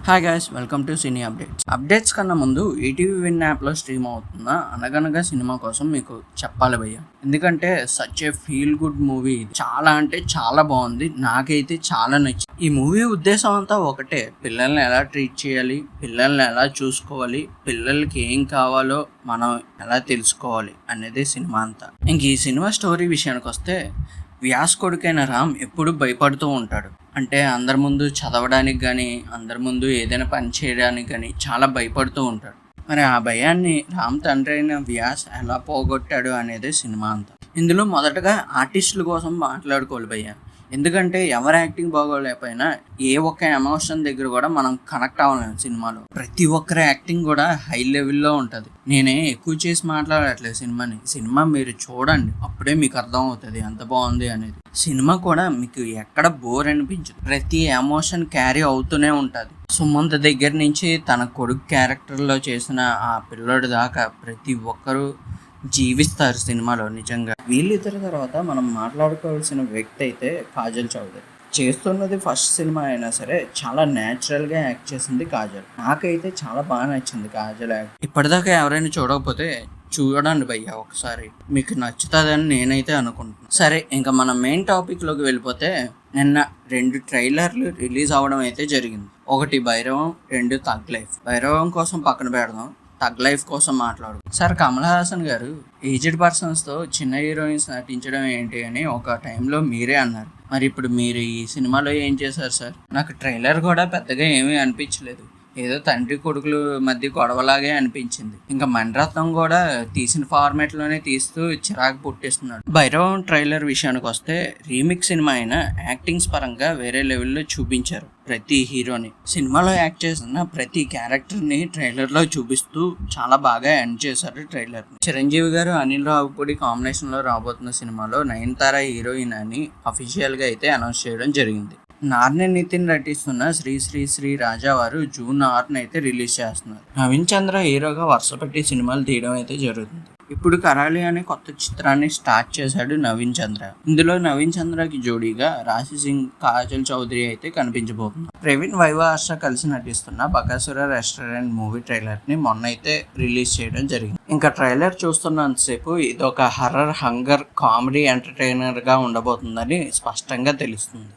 Hi guys, welcome to cine updates కన్నా ముందు ETV win యాప్లో స్ట్రీమ్ అవుతున్న అనగనగా సినిమా కోసం మీకు చెప్పాలి భయ్య. ఎందుకంటే such a feel good movie. చాలా అంటే చాలా బాగుంది, నాకైతే చాలా నచ్చింది. ఈ మూవీ ఉద్దేశం అంతా ఒకటే, పిల్లల్ని ఎలా ట్రీట్ చేయాలి, పిల్లల్ని ఎలా చూసుకోవాలి, పిల్లలకి ఏం కావాలో మనం ఎలా తెలుసుకోవాలి అనేది సినిమా అంతా. ఇంక ఈ సినిమా స్టోరీ విషయానికి వస్తే, వ్యాస్ కొడుకైన రామ్ ఎప్పుడు భయపడుతూ ఉంటాడు. అంటే అందరి ముందు చదవడానికి కానీ, అందరి ముందు ఏదైనా పని చేయడానికి కానీ చాలా భయపడుతూ ఉంటాడు. మరి ఆ భయాన్ని రామ్ తండ్రి అయిన వ్యాస్ ఎలా పోగొట్టాడు అనేది సినిమా అంతా. ఇందులో మొదటగా ఆర్టిస్టుల కోసం మాట్లాడుకోవాలి భయ్య. ఎందుకంటే ఎవరి యాక్టింగ్ బాగోలేకపోయినా ఏ ఒక్క ఎమోషన్ దగ్గర కూడా మనం కనెక్ట్ అవ్వలేము. సినిమాలో ప్రతి ఒక్కరి యాక్టింగ్ కూడా హై లెవెల్లో ఉంటుంది. నేనే ఎక్కువ చేసి మాట్లాడట్లేదు సినిమా మీరు చూడండి, అప్పుడే మీకు అర్థం అవుతుంది ఎంత బాగుంది అనేది. సినిమా కూడా మీకు ఎక్కడ బోర్ అనిపించదు, ప్రతి ఎమోషన్ క్యారీ అవుతూనే ఉంటుంది. సుమంత్ దగ్గర నుంచి తన కొడుకు క్యారెక్టర్లో చేసిన ఆ పిల్లోడి దాకా ప్రతి ఒక్కరూ జీవిస్తారు సినిమాలో. నిజంగా వీళ్ళిద్దరి తర్వాత మనం మాట్లాడుకోవాల్సిన వ్యక్తి అయితే కాజల్ చౌదరి. చేస్తున్నది ఫస్ట్ సినిమా అయినా సరే చాలా న్యాచురల్గా యాక్ట్ చేసింది కాజల్. నాకైతే చాలా బాగా నచ్చింది కాజల్ యాక్ట్. ఇప్పటిదాకా ఎవరైనా చూడకపోతే చూడండి భయ్య ఒకసారి, మీకు నచ్చుతుందని నేనైతే అనుకుంటున్నాను. సరే, ఇంకా మనం మెయిన్ టాపిక్లోకి వెళ్ళిపోతే, నిన్న 2 ట్రైలర్లు రిలీజ్ అవ్వడం అయితే జరిగింది. ఒకటి భైరవం, 2 థగ్ లైఫ్. భైరవం కోసం పక్కన పెడదాం, థగ్ లైఫ్ కోసం మాట్లాడు. సార్ కమల్ హాసన్ గారు ఏజ్డ్ పర్సన్స్తో చిన్న హీరోయిన్స్ నటించడం ఏంటి అని ఒక టైంలో మీరే అన్నారు. మరి ఇప్పుడు మీరు ఈ సినిమాలో ఏం చేశారు సార్? నాకు ట్రైలర్ కూడా పెద్దగా ఏమీ అనిపించలేదు, ఏదో తండ్రి కొడుకులు మధ్య గొడవలాగే అనిపించింది. ఇంకా మణిరత్నం కూడా తీసిన ఫార్మాట్లోనే తీస్తూ చిరాకు పుట్టిస్తున్నాడు. భైరవం ట్రైలర్ విషయానికి వస్తే, రీమిక్స్ సినిమా అయినా యాక్టింగ్స్ పరంగా వేరే లెవెల్లో చూపించారు. ప్రతి హీరోని, సినిమాలో యాక్ట్ చేసిన ప్రతి క్యారెక్టర్ని ట్రైలర్లో చూపిస్తూ చాలా బాగా ఎండ్ చేశారు ట్రైలర్ని. చిరంజీవి గారు అనిల్ రావుపూడి కాంబినేషన్లో రాబోతున్న సినిమాలో నయనతార హీరోయిన్ అని అఫీషియల్గా అయితే అనౌన్స్ చేయడం జరిగింది. నార్నే నితిన్ నటిస్తున్న శ్రీ శ్రీ శ్రీ రాజా వారు జూన్ 6న అయితే రిలీజ్ చేస్తున్నారు. నవీన్ చంద్ర హీరోగా వరుస పెట్టి సినిమాలు తీయడం అయితే జరుగుతుంది. ఇప్పుడు కరాలి అనే కొత్త చిత్రాన్ని స్టార్ట్ చేశాడు నవీన్ చంద్ర. ఇందులో నవీన్ చంద్రకి జోడీగా రాశి సింగ్, కాజల్ చౌదరి అయితే కనిపించబోతుంది. ప్రవీణ్ హర్ష కలిసి నటిస్తున్న బకాసుర రెస్టారెంట్ మూవీ ట్రైలర్ ని మొన్న అయితే రిలీజ్ చేయడం జరిగింది. ఇంకా ట్రైలర్ చూస్తున్నంతసేపు ఇది ఒక హర్రర్, హంగర్, కామెడీ ఎంటర్టైనర్ గా ఉండబోతుందని స్పష్టంగా తెలుస్తుంది.